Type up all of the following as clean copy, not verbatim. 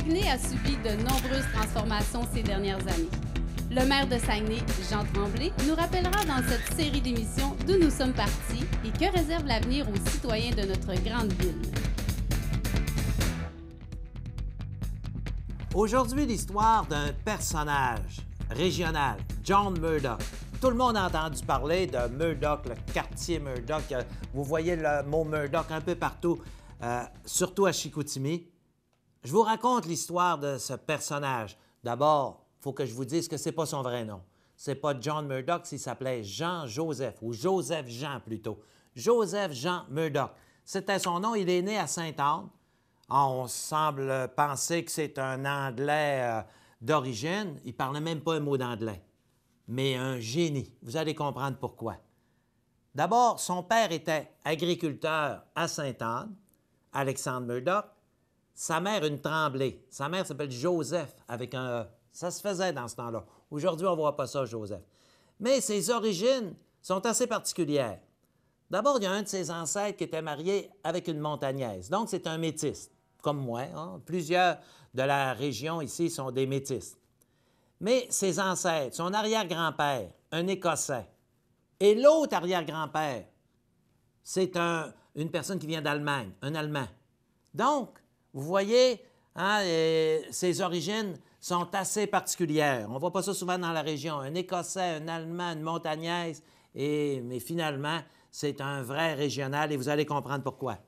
Saguenay a subi de nombreuses transformations ces dernières années. Le maire de Saguenay, Jean Tremblay, nous rappellera dans cette série d'émissions d'où nous sommes partis et que réserve l'avenir aux citoyens de notre grande ville. Aujourd'hui, l'histoire d'un personnage régional, John Murdoch. Tout le monde a entendu parler de Murdoch, le quartier Murdoch. Vous voyez le mot Murdoch un peu partout, surtout à Chicoutimi. Je vous raconte l'histoire de ce personnage. D'abord, il faut que je vous dise que ce n'est pas son vrai nom. Ce n'est pas John Murdoch, il s'appelait Jean-Joseph, ou Joseph-Jean plutôt. Joseph-Jean Murdoch. C'était son nom, il est né à Sainte-Anne. On semble penser que c'est un Anglais d'origine. Il ne parlait même pas un mot d'anglais, mais un génie. Vous allez comprendre pourquoi. D'abord, son père était agriculteur à Sainte-Anne, Alexandre Murdoch. Sa mère, une Tremblay. Sa mère s'appelle Joseph, avec un E. Ça se faisait dans ce temps-là. Aujourd'hui, on ne voit pas ça, Joseph. Mais ses origines sont assez particulières. D'abord, il y a un de ses ancêtres qui était marié avec une montagnaise. Donc, c'est un métis, comme moi. Hein? Plusieurs de la région ici sont des métis. Mais ses ancêtres, son arrière-grand-père, un Écossais, et l'autre arrière-grand-père, c'est une personne qui vient d'Allemagne, un Allemand. Donc, vous voyez, hein, ses origines sont assez particulières. On ne voit pas ça souvent dans la région. Un Écossais, un Allemand, une montagnaise, mais finalement, c'est un vrai régional et vous allez comprendre pourquoi.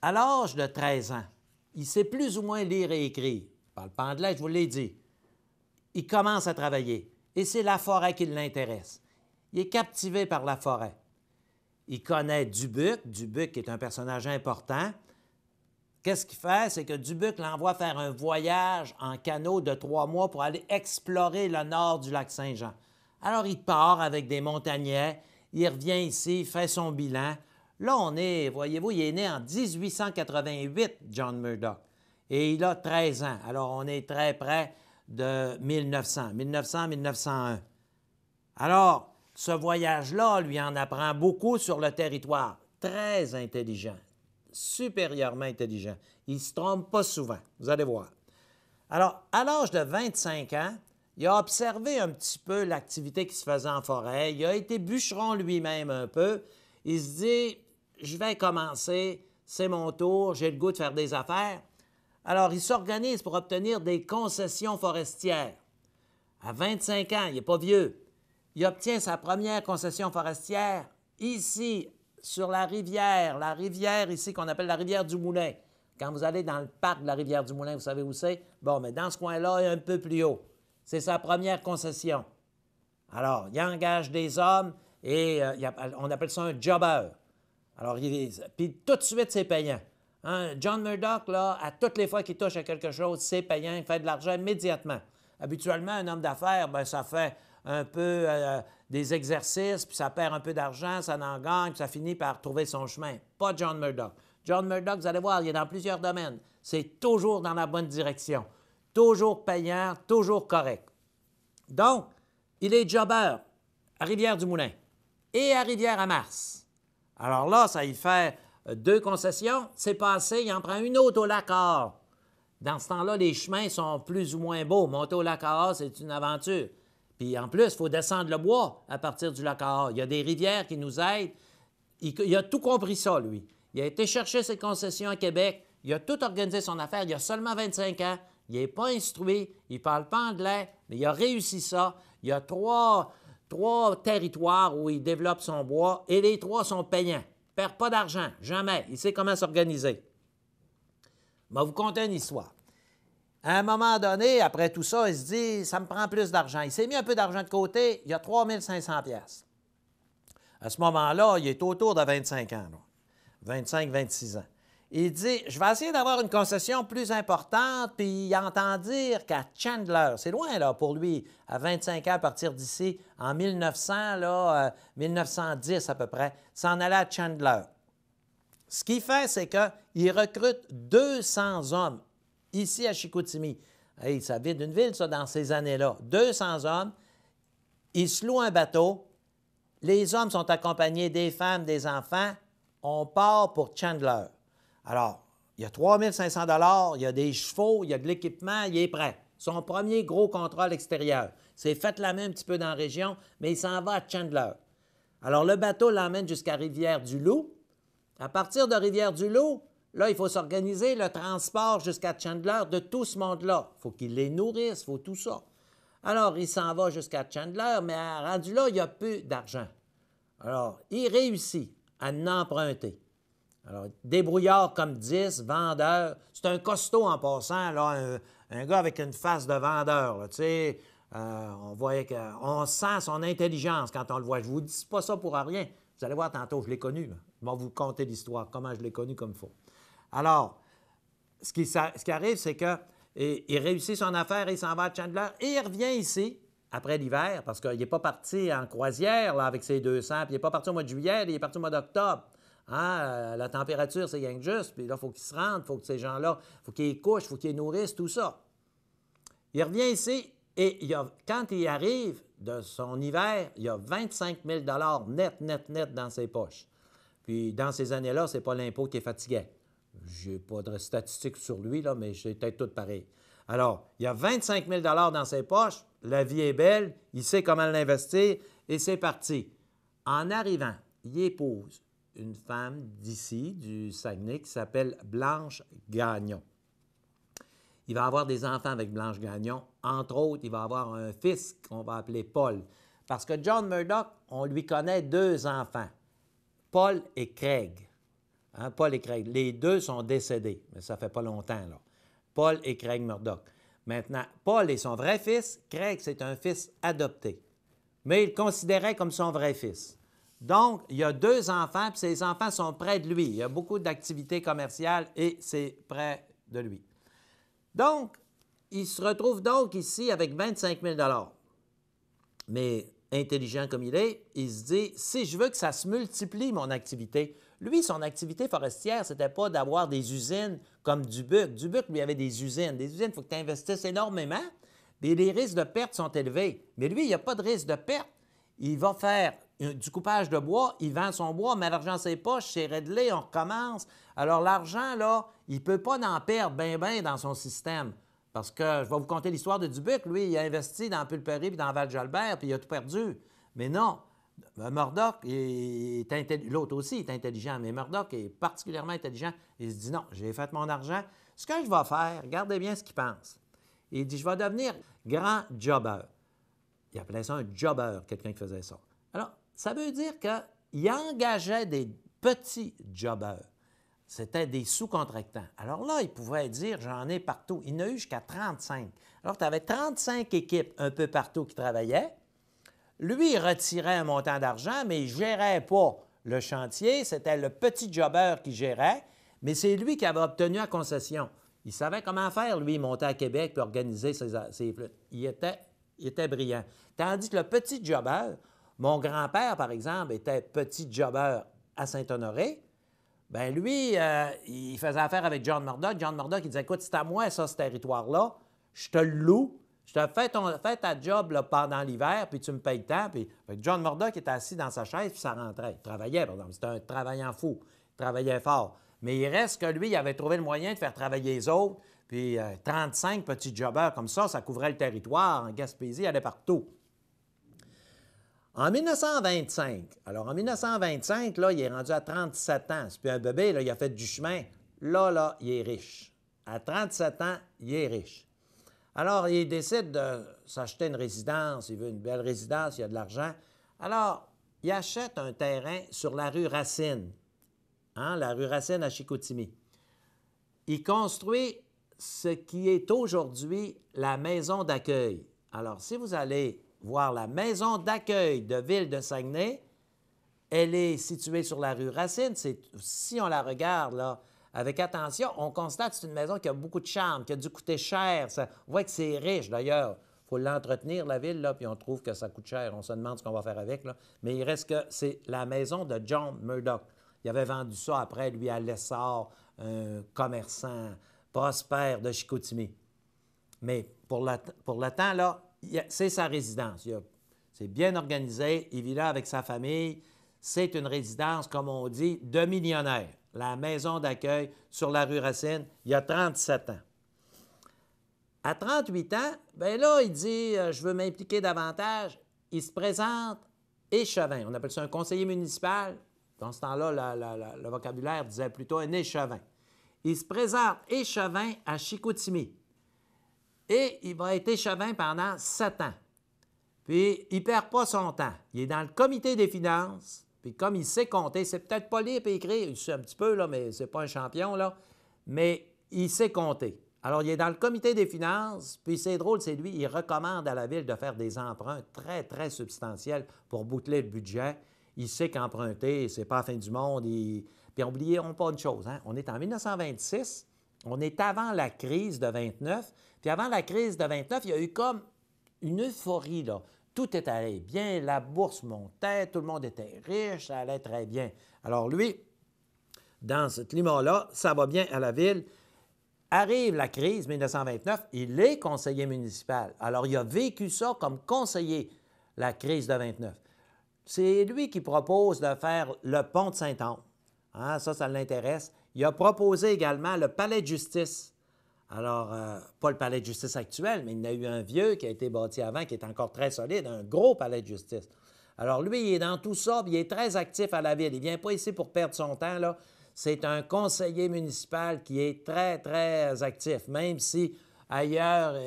À l'âge de 13 ans, il sait plus ou moins lire et écrire. Il ne parle pas anglais, je vous l'ai dit. Il commence à travailler et c'est la forêt qui l'intéresse. Il est captivé par la forêt. Il connaît Dubuc. Dubuc est un personnage important. Qu'est-ce qu'il fait? C'est que Dubuc l'envoie faire un voyage en canot de 3 mois pour aller explorer le nord du lac Saint-Jean. Alors, il part avec des montagnais. Il revient ici, il fait son bilan. Là, on est, voyez-vous, il est né en 1888, John Murdoch, et il a 13 ans. Alors, on est très près de 1900-1901. Alors, ce voyage-là lui en apprend beaucoup sur le territoire. Très intelligent, supérieurement intelligent. Il ne se trompe pas souvent, vous allez voir. Alors, à l'âge de 25 ans, il a observé un petit peu l'activité qui se faisait en forêt. Il a été bûcheron lui-même un peu. Il se dit, je vais commencer, c'est mon tour, j'ai le goût de faire des affaires. Alors, il s'organise pour obtenir des concessions forestières. À 25 ans, il n'est pas vieux. Il obtient sa première concession forestière ici, sur la rivière ici qu'on appelle la rivière du Moulin. Quand vous allez dans le parc de la rivière du Moulin, vous savez où c'est? Bon, mais dans ce coin-là, un peu plus haut. C'est sa première concession. Alors, il engage des hommes et on appelle ça un jobber. Alors, puis tout de suite, c'est payant. Hein? John Murdoch, là, à toutes les fois qu'il touche à quelque chose, c'est payant, il fait de l'argent immédiatement. Habituellement, un homme d'affaires, bien, ça fait un peu des exercices, puis ça perd un peu d'argent, ça en gagne, puis ça finit par trouver son chemin. Pas John Murdoch. John Murdoch, vous allez voir, il est dans plusieurs domaines. C'est toujours dans la bonne direction. Toujours payant, toujours correct. Donc, il est jobber à Rivière-du-Moulin et à Rivière-à-Mars. Alors là, ça y fait 2 concessions. C'est passé, il en prend une autre au Lac-Or. Dans ce temps-là, les chemins sont plus ou moins beaux. Monter au Lac-Or, c'est une aventure. Puis en plus, il faut descendre le bois à partir du Lac-Or. Il y a des rivières qui nous aident. Il a tout compris ça, lui. Il a été chercher ses concessions à Québec. Il a tout organisé son affaire. Il a seulement 25 ans. Il n'est pas instruit. Il ne parle pas anglais. Mais il a réussi ça. Il y a trois territoires où il développe son bois et les 3 sont payants. Il ne perd pas d'argent. Jamais. Il sait comment s'organiser. Je vais vous conter une histoire. À un moment donné, après tout ça, il se dit, ça me prend plus d'argent. Il s'est mis un peu d'argent de côté. Il y a 3500 $. À ce moment-là, il est autour de 25 ans. 25-26 ans. Il dit, je vais essayer d'avoir une concession plus importante, puis il entend dire qu'à Chandler, c'est loin là pour lui, à 25 ans à partir d'ici, en 1900, 1910 à peu près, s'en allait à Chandler. Ce qu'il fait, c'est qu'il recrute 200 hommes ici à Chicoutimi. Hey, ça vide une ville, ça, dans ces années-là. 200 hommes, il se loue un bateau, les hommes sont accompagnés des femmes, des enfants, on part pour Chandler. Alors, il y a 3 500 $, il y a des chevaux, il y a de l'équipement, il est prêt. Son premier gros contrat à l'extérieur. C'est fait la main un petit peu dans la région, mais il s'en va à Chandler. Alors, le bateau l'emmène jusqu'à Rivière-du-Loup. À partir de Rivière-du-Loup, là, il faut s'organiser le transport jusqu'à Chandler de tout ce monde-là. Il faut qu'il les nourrisse, il faut tout ça. Alors, il s'en va jusqu'à Chandler, mais rendu là, il n'y a plus d'argent. Alors, il réussit à en emprunter. Alors, débrouillard comme 10, vendeur. C'est un costaud en passant, là, un gars avec une face de vendeur, là, tu sais. On sent son intelligence quand on le voit. Je ne vous dis pas ça pour rien. Vous allez voir tantôt, je l'ai connu. Là. Je vais vous conter l'histoire, comment je l'ai connu comme il faut. Alors, ce qui arrive, c'est qu'il réussit son affaire, il s'en va à Chandler et il revient ici après l'hiver parce qu'il n'est pas parti en croisière là, avec ses 200, puis il n'est pas parti au mois de juillet, il est parti au mois d'octobre. Hein? La température, c'est rien que juste, puis là, il faut qu'ils se rendent, il faut que ces gens-là, il faut qu'ils couchent, il faut qu'ils nourrissent, tout ça. Il revient ici et quand il arrive de son hiver, il y a 25 000 $ net dans ses poches. Puis dans ces années-là, ce n'est pas l'impôt qui est fatigué. Je n'ai pas de statistiques sur lui, là, mais c'est peut-être tout pareil. Alors, il y a 25 000 $ dans ses poches, la vie est belle, il sait comment l'investir et c'est parti. En arrivant, il épouse une femme d'ici, du Saguenay, qui s'appelle Blanche Gagnon. Il va avoir des enfants avec Blanche Gagnon. Entre autres, il va avoir un fils qu'on va appeler Paul. Parce que John Murdoch, on lui connaît 2 enfants, Paul et Craig. Hein, Paul et Craig. Les 2 sont décédés, mais ça fait pas longtemps, là. Paul et Craig Murdoch. Maintenant, Paul est son vrai fils. Craig, c'est un fils adopté. Mais il le considérait comme son vrai fils. Donc, il y a 2 enfants, puis ces enfants sont près de lui. Il y a beaucoup d'activités commerciales et c'est près de lui. Donc, il se retrouve donc ici avec 25 000 $. Mais intelligent comme il est, il se dit, si je veux que ça se multiplie, mon activité, lui, son activité forestière, ce n'était pas d'avoir des usines comme Dubuc. Dubuc, lui, avait des usines. Des usines, il faut que tu investisses énormément, et les risques de perte sont élevés. Mais lui, il n'y a pas de risque de perte. Il va faire du coupage de bois, il vend son bois, met l'argent dans ses poches, c'est réglé, on recommence. Alors, l'argent, là, il ne peut pas en perdre bien dans son système. Parce que, je vais vous conter l'histoire de Dubuc. Lui, il a investi dans Pulperie puis dans Val-Jalbert, puis il a tout perdu. Mais non, Murdoch, l'autre aussi est intelligent, mais Murdoch est particulièrement intelligent. Il se dit, non, j'ai fait mon argent. Ce que je vais faire, regardez bien ce qu'il pense. Il dit, je vais devenir grand jobber. Il appelait ça un jobber, quelqu'un qui faisait ça. Alors, ça veut dire qu'il engageait des petits jobbers. C'était des sous-contractants. Alors là, il pouvait dire, j'en ai partout. Il n'a eu jusqu'à 35. Alors, tu avais 35 équipes un peu partout qui travaillaient. Lui, il retirait un montant d'argent, mais il ne gérait pas le chantier. C'était le petit jobber qui gérait, mais c'est lui qui avait obtenu la concession. Il savait comment faire, lui, monter à Québec et organiser ses flûtes. Il était brillant. Tandis que le petit jobber, mon grand-père, par exemple, était petit jobber à Saint-Honoré. Bien, lui, il faisait affaire avec John Murdoch. John Murdoch, il disait, écoute, c'est à moi, ça, ce territoire-là. Je te le loue. Je te fais ta job là, pendant l'hiver, puis tu me payes tant. Puis John Murdoch était assis dans sa chaise, puis ça rentrait. Il travaillait, par exemple. C'était un travaillant fou. Il travaillait fort. Mais il reste que lui, il avait trouvé le moyen de faire travailler les autres. Puis 35 petits jobbers comme ça couvrait le territoire. En Gaspésie, il allait partout. En 1925, alors en 1925, là, il est rendu à 37 ans. C'est plus un bébé, là, il a fait du chemin. Là, il est riche. À 37 ans, il est riche. Alors, il décide de s'acheter une résidence. Il veut une belle résidence, il a de l'argent. Alors, il achète un terrain sur la rue Racine, hein, la rue Racine à Chicoutimi. Il construit ce qui est aujourd'hui la maison d'accueil. Alors, si vous allez voir la maison d'accueil de Ville de Saguenay, elle est située sur la rue Racine. Si on la regarde là, avec attention, on constate que c'est une maison qui a beaucoup de charme, qui a dû coûter cher. On voit que c'est riche, d'ailleurs. Il faut l'entretenir, la ville, là, puis on trouve que ça coûte cher. On se demande ce qu'on va faire avec. Là. Mais il reste que c'est la maison de John Murdoch. Il avait vendu ça après, lui, à Lessard, un commerçant prospère de Chicoutimi. Mais pour le temps, là, c'est sa résidence. C'est bien organisé. Il vit là avec sa famille. C'est une résidence, comme on dit, de millionnaire. la maison d'accueil sur la rue Racine, il y a 37 ans. À 38 ans, bien là, il dit je veux m'impliquer davantage. Il se présente échevin. On appelle ça un conseiller municipal. Dans ce temps-là, le vocabulaire disait plutôt un échevin. Il se présente échevin à Chicoutimi. Et il va être échevin pendant 7 ans. Puis, il ne perd pas son temps. Il est dans le comité des finances. Puis, comme il sait compter, c'est peut-être pas lire et écrire, il sait un petit peu, là, mais c'est pas un champion, là. Mais il sait compter. Alors, il est dans le comité des finances, puis c'est drôle, c'est lui, il recommande à la Ville de faire des emprunts très, très substantiels pour boucler le budget. Il sait qu'emprunter, c'est pas la fin du monde. Puis, n'oublions pas une chose, hein? On est en 1926, on est avant la crise de 29, puis avant la crise de 29, il y a eu comme une euphorie, là. Tout était allé bien, la bourse montait, tout le monde était riche, ça allait très bien. Alors lui, dans ce climat-là, ça va bien à la Ville. Arrive la crise 1929, il est conseiller municipal. Alors, il a vécu ça comme conseiller, la crise de 29. C'est lui qui propose de faire le pont de Saint-Anne. Hein, ça l'intéresse. Il a proposé également le palais de justice. Alors, pas le palais de justice actuel, mais il y en a eu un vieux qui a été bâti avant, qui est encore très solide, un gros palais de justice. Alors, lui, il est dans tout ça, puis il est très actif à la Ville. Il ne vient pas ici pour perdre son temps, là. C'est un conseiller municipal qui est très, très actif, même si ailleurs,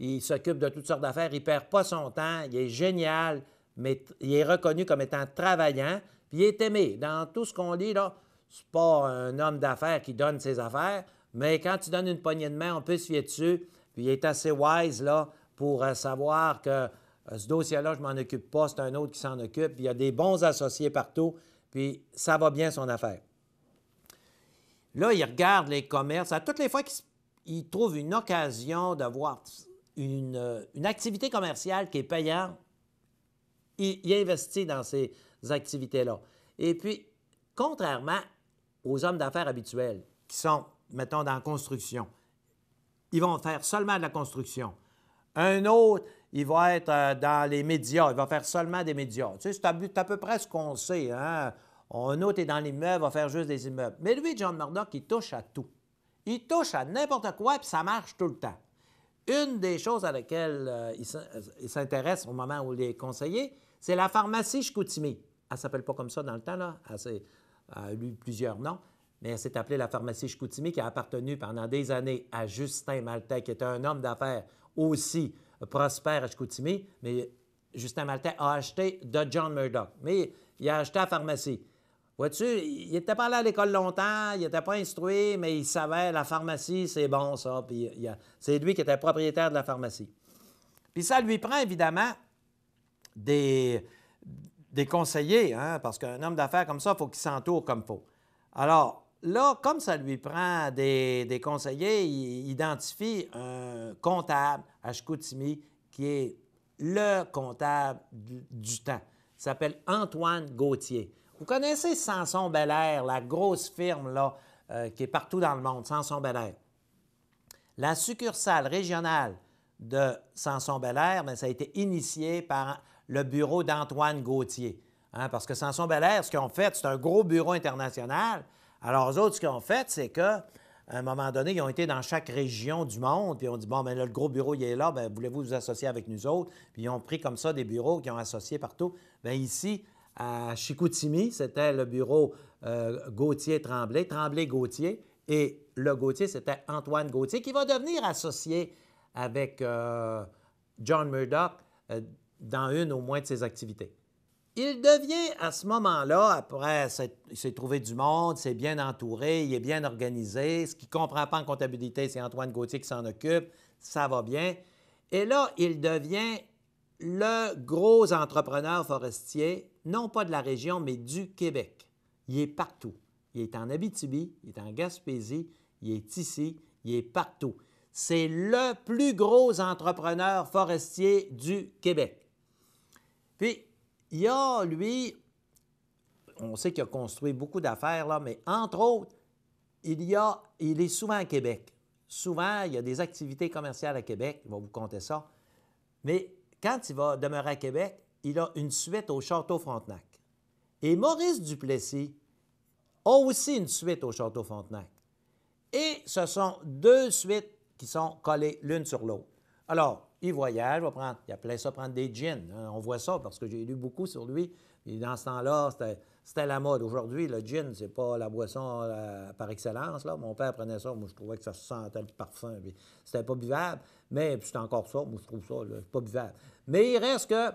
il s'occupe de toutes sortes d'affaires, il ne perd pas son temps, il est génial, mais il est reconnu comme étant travaillant, puis il est aimé. Dans tout ce qu'on lit, là, c'est pas un homme d'affaires qui donne ses affaires, mais quand tu donnes une poignée de main, on peut se fier dessus, puis il est assez wise, là, pour savoir que ce dossier-là, je ne m'en occupe pas, c'est un autre qui s'en occupe, puis il y a des bons associés partout, puis ça va bien son affaire. Là, il regarde les commerces. À toutes les fois qu'il trouve une occasion d'avoir une activité commerciale qui est payante, il investit dans ces activités-là. Et puis, contrairement aux hommes d'affaires habituels qui sont, mettons, dans la construction, ils vont faire seulement de la construction. Un autre, il va être dans les médias, il va faire seulement des médias. Tu sais, c'est à peu près ce qu'on sait, hein? Un autre est dans l'immeuble, va faire juste des immeubles. Mais lui, John Murdoch, il touche à tout. Il touche à n'importe quoi, puis ça marche tout le temps. Une des choses à laquelle il s'intéresse au moment où il est conseiller, c'est la pharmacie Chicoutimi. Elle ne s'appelle pas comme ça dans le temps, là. Elle a eu plusieurs noms, mais elle s'est appelée la pharmacie Chicoutimi, qui a appartenu pendant des années à Justin Maltais, qui était un homme d'affaires aussi prospère à Chicoutimi, mais Justin Maltais a acheté de John Murdoch. Mais il a acheté la pharmacie. Vois-tu, il n'était pas allé à l'école longtemps, il n'était pas instruit, mais il savait, la pharmacie, c'est bon, ça. Puis c'est lui qui était propriétaire de la pharmacie. Puis ça lui prend, évidemment, des conseillers, hein, parce qu'un homme d'affaires comme ça, il faut qu'il s'entoure comme il faut. Alors, là, comme ça lui prend des conseillers, il identifie un comptable à Chicoutimi qui est le comptable du temps. Il s'appelle Antoine Gauthier. Vous connaissez Samson Belair, la grosse firme là, qui est partout dans le monde, Samson Belair. La succursale régionale de Samson Belair, bien, ça a été initié par le bureau d'Antoine Gauthier. Hein, parce que Samson Belair, ce qu'ils ont fait, c'est un gros bureau international. Alors, eux autres, ce qu'ils ont fait, c'est qu'à un moment donné, ils ont été dans chaque région du monde, puis ils ont dit, bon, bien là, le gros bureau, il est là, bien, voulez-vous vous associer avec nous autres? Puis ils ont pris comme ça des bureaux qui ont associé partout. Bien, ici, à Chicoutimi, c'était le bureau Gauthier-Tremblay, Tremblay-Gauthier, et le Gauthier, c'était Antoine Gauthier, qui va devenir associé avec John Murdoch dans une au moins de ses activités. Il devient à ce moment-là, après, il s'est trouvé du monde, c'est bien entouré, il est bien organisé. Ce qu'il ne comprend pas en comptabilité, c'est Antoine Gauthier qui s'en occupe, ça va bien. Et là, il devient le gros entrepreneur forestier, non pas de la région, mais du Québec. Il est partout. Il est en Abitibi, il est en Gaspésie, il est ici, il est partout. C'est le plus gros entrepreneur forestier du Québec. Puis, il y a, lui, on sait qu'il a construit beaucoup d'affaires, là, mais entre autres, il est souvent à Québec. Souvent, il y a des activités commerciales à Québec, il va vous compter ça. Mais quand il va demeurer à Québec, il a une suite au Château Frontenac. Et Maurice Duplessis a aussi une suite au Château Frontenac. Et ce sont deux suites qui sont collées l'une sur l'autre. Alors, il voyage, il appelait ça prendre des gins. Hein, on voit ça parce que j'ai lu beaucoup sur lui. Et dans ce temps-là, c'était la mode. Aujourd'hui, le gin, c'est pas la boisson par excellence. Là. Mon père prenait ça. Moi, je trouvais que ça sentait le parfum. C'était pas buvable. Mais c'était encore ça. Moi, je trouve ça là, pas buvable. Mais il reste que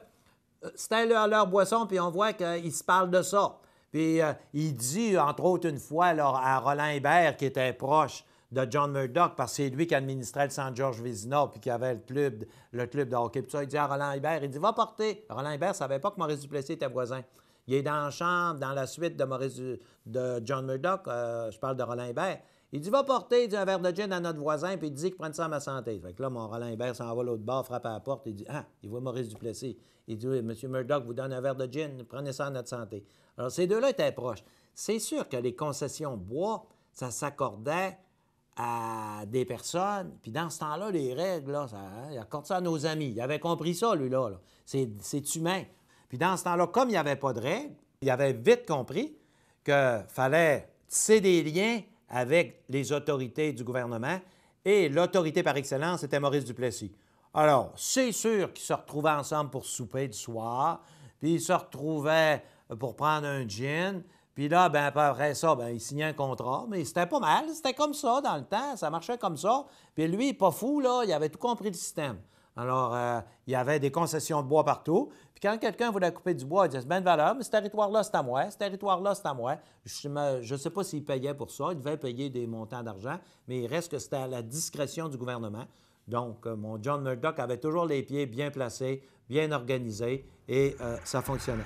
c'était leur boisson, puis on voit qu'ils se parlent de ça. Puis il dit, entre autres, une fois là, à Roland Hébert, qui était proche de John Murdoch, parce que c'est lui qui administrait le Centre Georges Vézina, puis qui avait le club de hockey. Puis ça, il dit à Roland Hébert, il dit, va porter. Roland Hébert ne savait pas que Maurice Duplessis était voisin. Il est dans la chambre, dans la suite de John Murdoch, je parle de Roland Hébert. Il dit, va porter, il dit, un verre de gin à notre voisin, puis il dit qu'il prenne ça à ma santé. Fait que là, mon Roland Hébert s'en va l'autre bord, frappe à la porte, il dit, ah, il voit Maurice Duplessis. Il dit, oui, M. Murdoch vous donne un verre de gin, prenez ça à notre santé. Alors, ces deux-là étaient proches. C'est sûr que les concessions de bois, ça s'accordait à des personnes, puis dans ce temps-là, les règles, là, il accorde ça à nos amis. Il avait compris ça, lui-là. Là. C'est humain. Puis dans ce temps-là, comme il n'y avait pas de règles, il avait vite compris qu'il fallait tisser des liens avec les autorités du gouvernement, et l'autorité par excellence, c'était Maurice Duplessis. Alors, c'est sûr qu'ils se retrouvaient ensemble pour souper du soir, puis ils se retrouvaient pour prendre un gin, puis là, ben après ça, ben, ils signaient un contrat, mais c'était pas mal, c'était comme ça dans le temps, ça marchait comme ça. Puis lui, pas fou, là, il avait tout compris le système. Alors, il y avait des concessions de bois partout. Puis quand quelqu'un voulait couper du bois, il disait, c'est bien de valeur, mais ce territoire-là, c'est à moi. Ce territoire-là, c'est à moi. Je ne sais pas s'il payait pour ça. Il devait payer des montants d'argent, mais il reste que c'était à la discrétion du gouvernement. Donc, mon John Murdoch avait toujours les pieds bien placés, bien organisés, et ça fonctionnait.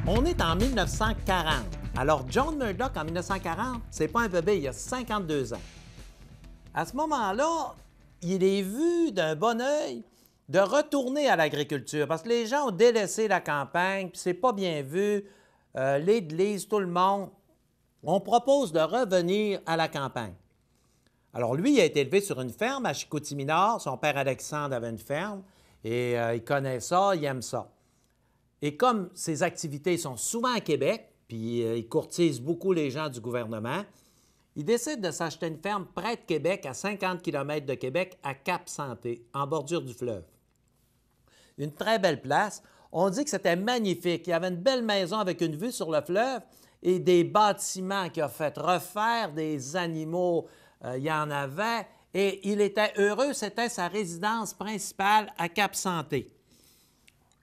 On est en 1940. Alors, John Murdoch, en 1940, c'est pas un bébé, il a 52 ans. À ce moment-là, il est vu d'un bon œil de retourner à l'agriculture parce que les gens ont délaissé la campagne, puis c'est pas bien vu. L'Église, tout le monde, on propose de revenir à la campagne. Alors, lui, il a été élevé sur une ferme à Chicoutimi-Nord. Son père Alexandre avait une ferme et il connaît ça, il aime ça. Et comme ses activités sont souvent à Québec, puis il courtise beaucoup les gens du gouvernement, il décide de s'acheter une ferme près de Québec, à 50 km de Québec, à Cap-Santé, en bordure du fleuve. Une très belle place. On dit que c'était magnifique. Il y avait une belle maison avec une vue sur le fleuve et des bâtiments qu'il a fait refaire, des animaux, il y en avait. Et il était heureux, c'était sa résidence principale à Cap-Santé.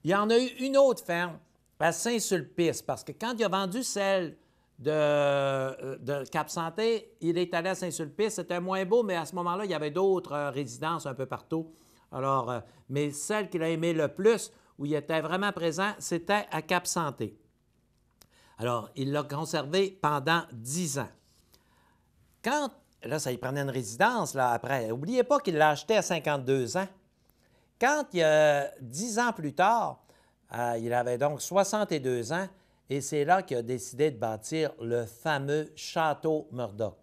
Il y en a eu une autre ferme à Saint-Sulpice, parce que quand il a vendu celle de Cap-Santé, il est allé à Saint-Sulpice. C'était moins beau, mais à ce moment-là, il y avait d'autres résidences un peu partout. Alors, mais celle qu'il a aimée le plus, où il était vraiment présent, c'était à Cap-Santé. Alors, il l'a conservé pendant 10 ans. Quand, là, ça y prenait une résidence, là, après. N'oubliez pas qu'il l'a acheté à 52 ans. Quand, il y a 10 ans plus tard, il avait donc 62 ans, et c'est là qu'il a décidé de bâtir le fameux Château Murdoch.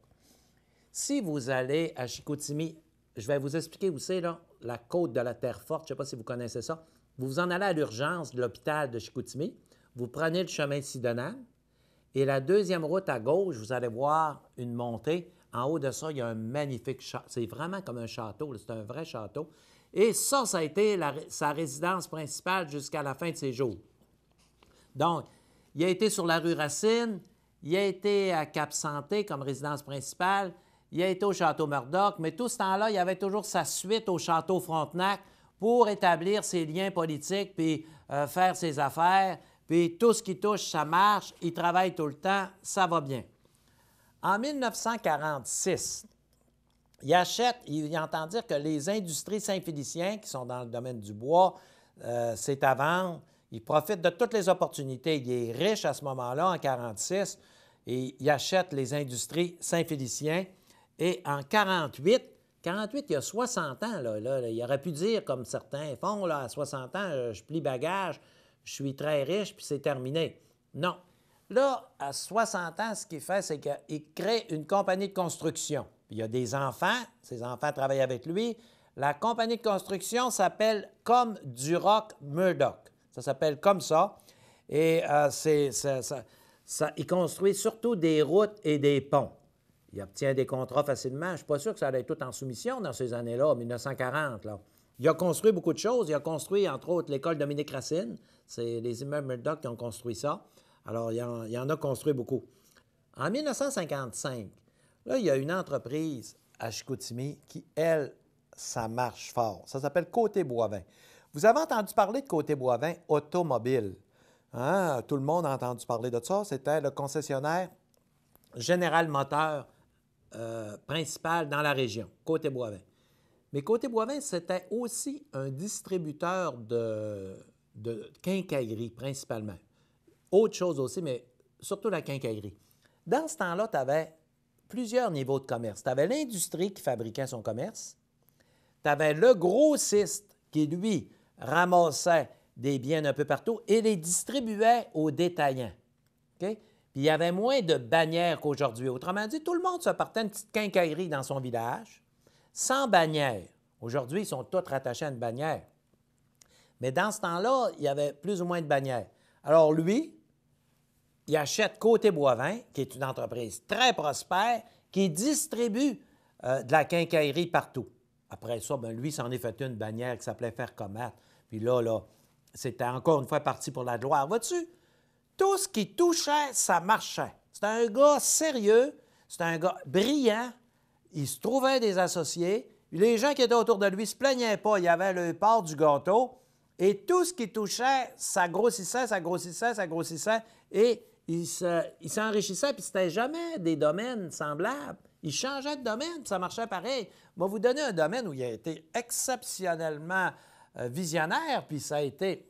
Si vous allez à Chicoutimi, je vais vous expliquer où c'est, là, la côte de la Terre-Forte, je ne sais pas si vous connaissez ça. Vous vous en allez à l'urgence de l'hôpital de Chicoutimi, vous prenez le chemin de Sidonane, et la deuxième route à gauche, vous allez voir une montée. En haut de ça, il y a un magnifique château. C'est vraiment comme un château, c'est un vrai château. Et ça a été sa résidence principale jusqu'à la fin de ses jours. Donc, il a été sur la rue Racine, il a été à Cap-Santé comme résidence principale, il a été au Château Murdoch, mais tout ce temps-là, il y avait toujours sa suite au Château Frontenac pour établir ses liens politiques, puis faire ses affaires, puis tout ce qui touche, ça marche, il travaille tout le temps, ça va bien. En 1946, il achète, il entend dire que les industries Saint-Félicien, qui sont dans le domaine du bois, c'est à vendre. Il profite de toutes les opportunités. Il est riche à ce moment-là, en 1946, et il achète les industries Saint-Félicien. Et en 1948, il y a 60 ans, là, il aurait pu dire, comme certains font, là, à 60 ans, je plie bagage, je suis très riche, puis c'est terminé. Non. Là, à 60 ans, ce qu'il fait, c'est qu'il crée une compagnie de construction. Il y a des enfants, ses enfants travaillent avec lui. La compagnie de construction s'appelle Comme Duroc Murdoch. Ça s'appelle comme ça. Et il construit surtout des routes et des ponts. Il obtient des contrats facilement. Je ne suis pas sûr que ça allait être tout en soumission dans ces années-là, en 1940. Là. Il a construit beaucoup de choses. Il a construit, entre autres, l'école Dominique Racine. C'est les immeubles Murdoch qui ont construit ça. Alors, il en a construit beaucoup. En 1955, là, il y a une entreprise à Chicoutimi qui, elle, ça marche fort. Ça s'appelle Côté-Boivin. Vous avez entendu parler de Côté-Boivin automobile. Hein? Tout le monde a entendu parler de ça. C'était le concessionnaire Général Moteurs principal dans la région, Côté-Boivin. Mais Côté-Boivin, c'était aussi un distributeur de quincaillerie, principalement. Autre chose aussi, mais surtout la quincaillerie. Dans ce temps-là, tu avais plusieurs niveaux de commerce. Tu avais l'industrie qui fabriquait son commerce. Tu avais le grossiste qui, lui, ramassait des biens un peu partout et les distribuait aux détaillants. OK? Puis il y avait moins de bannières qu'aujourd'hui. Autrement dit, tout le monde se partait une petite quincaillerie dans son village, sans bannière. Aujourd'hui, ils sont tous rattachés à une bannière. Mais dans ce temps-là, il y avait plus ou moins de bannières. Alors lui, il achète Côté-Boivin, qui est une entreprise très prospère, qui distribue de la quincaillerie partout. Après ça, bien, lui, s'en est fait une bannière qui s'appelait Fercomat. Puis là, c'était encore une fois parti pour la gloire. Vois-tu? Tout ce qui touchait, ça marchait. C'était un gars sérieux, c'était un gars brillant. Il se trouvait des associés. Les gens qui étaient autour de lui ne se plaignaient pas. Il y avait le part du gâteau. Et tout ce qui touchait, ça grossissait, ça grossissait, ça grossissait. Et il s'enrichissait, puis c'était jamais des domaines semblables. Il changeait de domaine, puis ça marchait pareil. Je vais vous donner un domaine où il a été exceptionnellement visionnaire, puis ça a été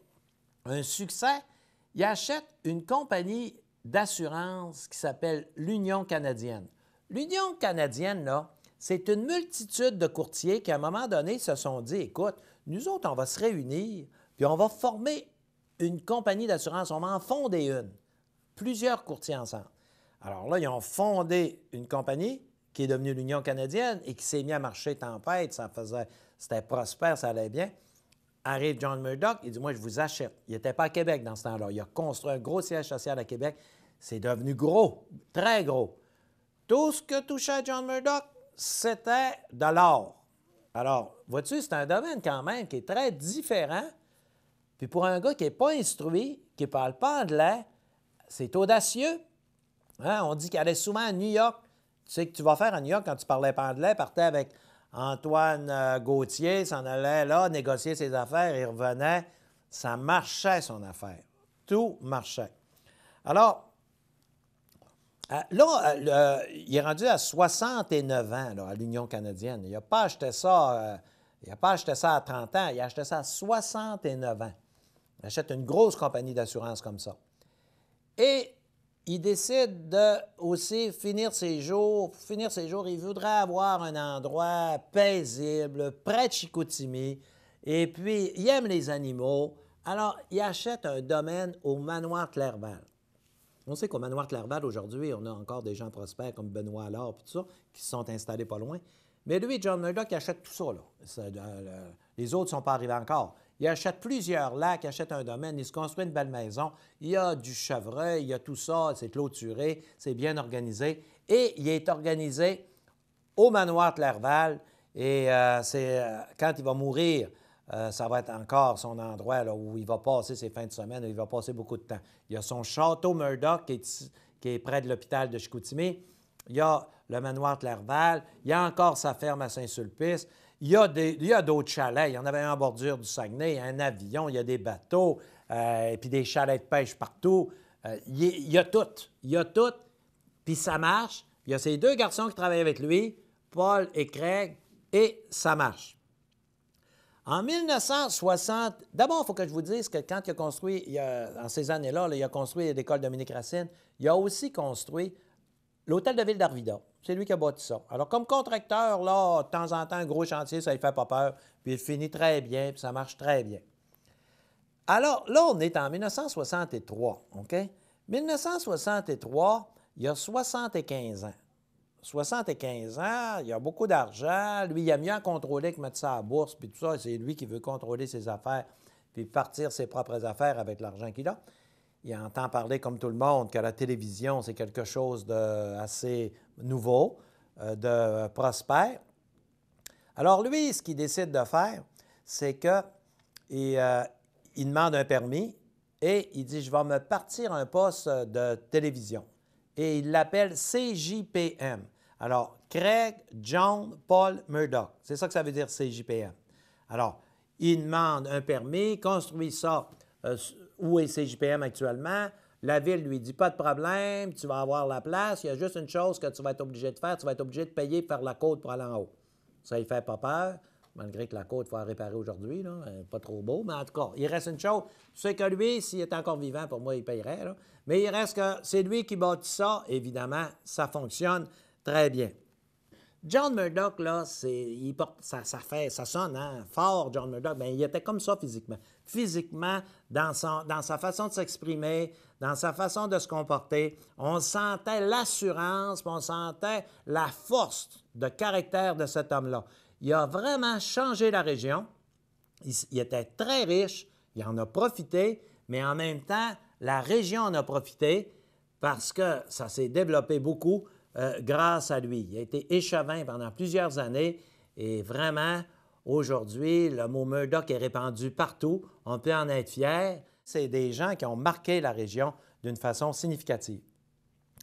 un succès. Il achète une compagnie d'assurance qui s'appelle l'Union canadienne. L'Union canadienne, là, c'est une multitude de courtiers qui, à un moment donné, se sont dit, écoute, nous autres, on va se réunir, puis on va former une compagnie d'assurance. On va en fonder une. Plusieurs courtiers ensemble. Alors là, ils ont fondé une compagnie qui est devenue l'Union canadienne et qui s'est mis à marcher tempête. C'était prospère, ça allait bien. Arrive John Murdoch, il dit, moi, je vous achète. Il n'était pas à Québec dans ce temps-là. Il a construit un gros siège social à Québec. C'est devenu gros, très gros. Tout ce que touchait John Murdoch, c'était de l'or. Alors, vois-tu, c'est un domaine quand même qui est très différent. Puis pour un gars qui n'est pas instruit, qui ne parle pas anglais, c'est audacieux. Hein? On dit qu'il allait souvent à New York. Tu sais que tu vas faire à New York quand tu parlais pas anglais, partais avec Antoine Gauthier, s'en allait là, négocier ses affaires, il revenait. Ça marchait, son affaire. Tout marchait. Alors, là, il est rendu à 69 ans là, à l'Union canadienne. Il n'a pas acheté ça, à 30 ans, il a acheté ça à 69 ans. Il achète une grosse compagnie d'assurance comme ça. Et il décide de aussi finir ses jours. Pour finir ses jours, il voudrait avoir un endroit paisible, près de Chicoutimi. Et puis, il aime les animaux. Alors, il achète un domaine au manoir Clerval. On sait qu'au manoir Clerval, aujourd'hui, on a encore des gens prospères comme Benoît Allard et tout ça, qui se sont installés pas loin. Mais lui, John Murdoch, il achète tout ça, là. Les autres ne sont pas arrivés encore. Il achète plusieurs lacs, il achète un domaine, il se construit une belle maison. Il y a du chevreuil, il y a tout ça, c'est clôturé, c'est bien organisé. Et il est organisé au manoir Clerval. Et quand il va mourir, ça va être encore son endroit là, où il va passer ses fins de semaine, où il va passer beaucoup de temps. Il y a son château Murdoch qui est près de l'hôpital de Chicoutimi. Il y a le manoir Clerval. Il y a encore sa ferme à Saint-Sulpice. Il y a d'autres chalets. Il y en avait un en bordure du Saguenay, un avion, il y a des bateaux, et puis des chalets de pêche partout. Il y a tout. Il y a tout, puis ça marche. Il y a ces deux garçons qui travaillent avec lui. Paul et Craig, et ça marche. En 1960, d'abord, il faut que je vous dise que quand il a construit, en ces années-là, il a construit l'école Dominique Racine, il a aussi construit l'hôtel de ville d'Arvida. C'est lui qui a bâti ça. Alors, comme contracteur, là, de temps en temps, un gros chantier, ça ne lui fait pas peur, puis il finit très bien, puis ça marche très bien. Alors, là, on est en 1963, OK? 1963, il a 75 ans. 75 ans, il a beaucoup d'argent. Lui, il a mieux à contrôler que mettre ça à la bourse, puis tout ça. C'est lui qui veut contrôler ses affaires, puis partir ses propres affaires avec l'argent qu'il a. Il entend parler, comme tout le monde, que la télévision, c'est quelque chose d'assez nouveau, de prospère. Alors, lui, ce qu'il décide de faire, c'est qu'il demande un permis et il dit « Je vais me partir un poste de télévision ». Et il l'appelle CJPM. Alors, Craig, John, Paul, Murdoch. C'est ça que ça veut dire, CJPM. Alors, il demande un permis, construit ça. Où est CJPM actuellement? La ville lui dit, pas de problème, tu vas avoir la place. Il y a juste une chose que tu vas être obligé de faire, tu vas être obligé de payer pour faire la côte pour aller en haut. Ça, il ne fait pas peur, malgré que la côte, il faut la réparer aujourd'hui, là. Pas trop beau, mais en tout cas, il reste une chose. Tu sais que lui, s'il est encore vivant, pour moi, il payerait, là. Mais il reste que c'est lui qui bâtit ça. Évidemment, ça fonctionne très bien. John Murdoch, là, ça sonne hein, fort, John Murdoch, bien, il était comme ça physiquement. Physiquement, dans sa façon de s'exprimer, dans sa façon de se comporter, on sentait l'assurance, on sentait la force de caractère de cet homme-là. Il a vraiment changé la région. Il était très riche, il en a profité, mais en même temps, la région en a profité parce que ça s'est développé beaucoup grâce à lui. Il a été échevin pendant plusieurs années et vraiment, aujourd'hui, le mot Murdoch est répandu partout. On peut en être fier. C'est des gens qui ont marqué la région d'une façon significative.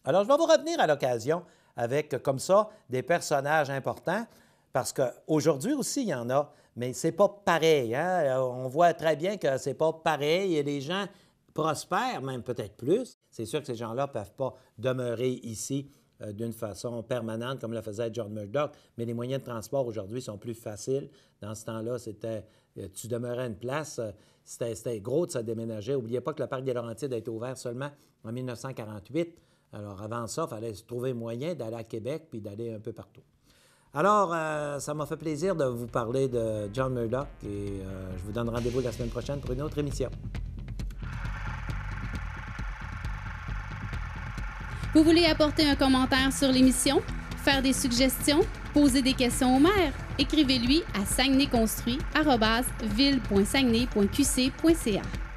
Alors, je vais vous revenir à l'occasion avec, comme ça, des personnages importants parce qu'aujourd'hui aussi, il y en a, mais c'est pas pareil. Hein? On voit très bien que c'est pas pareil et les gens prospèrent, même peut-être plus. C'est sûr que ces gens-là ne peuvent pas demeurer ici d'une façon permanente, comme le faisait John Murdoch, mais les moyens de transport aujourd'hui sont plus faciles. Dans ce temps-là, c'était tu demeurais à une place, c'était gros de se déménager. N'oubliez pas que le parc des Laurentides a été ouvert seulement en 1948. Alors, avant ça, il fallait se trouver moyen d'aller à Québec puis d'aller un peu partout. Alors, ça m'a fait plaisir de vous parler de John Murdoch et je vous donne rendez-vous la semaine prochaine pour une autre émission. Vous voulez apporter un commentaire sur l'émission, faire des suggestions, poser des questions au maire? Écrivez-lui à saguenayconstruit@ville.saguenay.qc.ca.